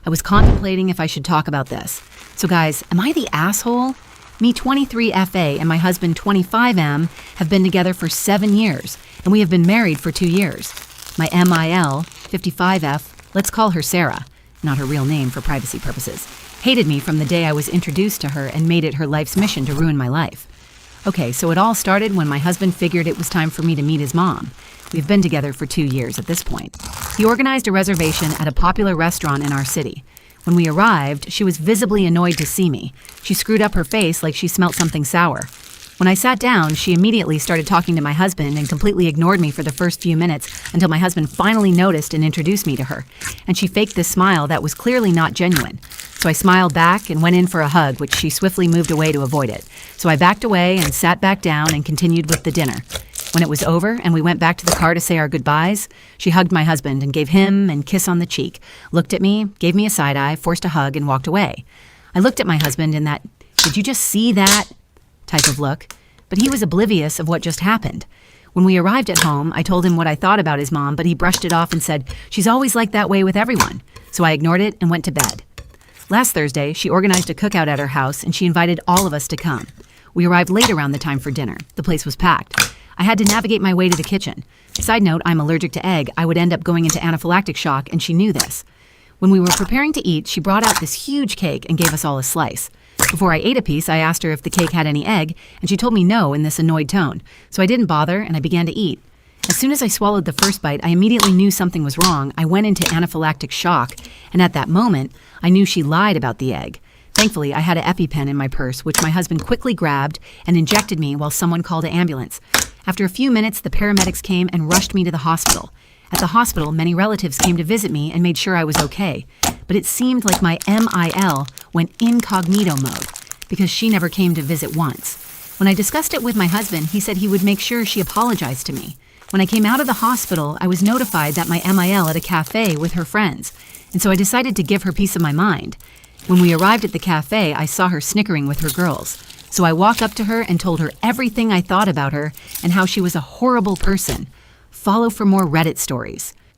I was contemplating if I should talk about this. So guys, am I the asshole? Me 23FA and my husband 25M have been together for 7 years, and we have been married for 2 years. My MIL, 55F, let's call her Sarah, not her real name for privacy purposes, hated me from the day I was introduced to her and made it her life's mission to ruin my life. Okay, so it all started when my husband figured it was time for me to meet his mom. We've been together for 2 years at this point. He organized a reservation at a popular restaurant in our city. When we arrived, she was visibly annoyed to see me. She screwed up her face like she smelt something sour. When I sat down, she immediately started talking to my husband and completely ignored me for the first few minutes until my husband finally noticed and introduced me to her. And she faked this smile that was clearly not genuine. So I smiled back and went in for a hug, which she swiftly moved away to avoid it. So I backed away and sat back down and continued with the dinner. When it was over and we went back to the car to say our goodbyes, she hugged my husband and gave him a kiss on the cheek, looked at me, gave me a side eye, forced a hug, and walked away. I looked at my husband in that, "Did you just see that?" type of look, but he was oblivious of what just happened. When we arrived at home, I told him what I thought about his mom, but he brushed it off and said, "She's always like that way with everyone." So I ignored it and went to bed. Last Thursday, she organized a cookout at her house and she invited all of us to come. We arrived late around the time for dinner. The place was packed. I had to navigate my way to the kitchen. Side note, I'm allergic to egg. I would end up going into anaphylactic shock, and she knew this. When we were preparing to eat, she brought out this huge cake and gave us all a slice. Before I ate a piece, I asked her if the cake had any egg, and she told me no in this annoyed tone. So I didn't bother, and I began to eat. As soon as I swallowed the first bite, I immediately knew something was wrong. I went into anaphylactic shock, and at that moment, I knew she lied about the egg. Thankfully, I had an EpiPen in my purse, which my husband quickly grabbed and injected me while someone called an ambulance. After a few minutes, the paramedics came and rushed me to the hospital. At the hospital, many relatives came to visit me and made sure I was okay. But it seemed like my MIL went incognito mode because she never came to visit once. When I discussed it with my husband, he said he would make sure she apologized to me. When I came out of the hospital, I was notified that my MIL at a cafe with her friends, and so I decided to give her peace of my mind. When we arrived at the cafe, I saw her snickering with her girls. So I walked up to her and told her everything I thought about her and how she was a horrible person. Follow for more Reddit stories.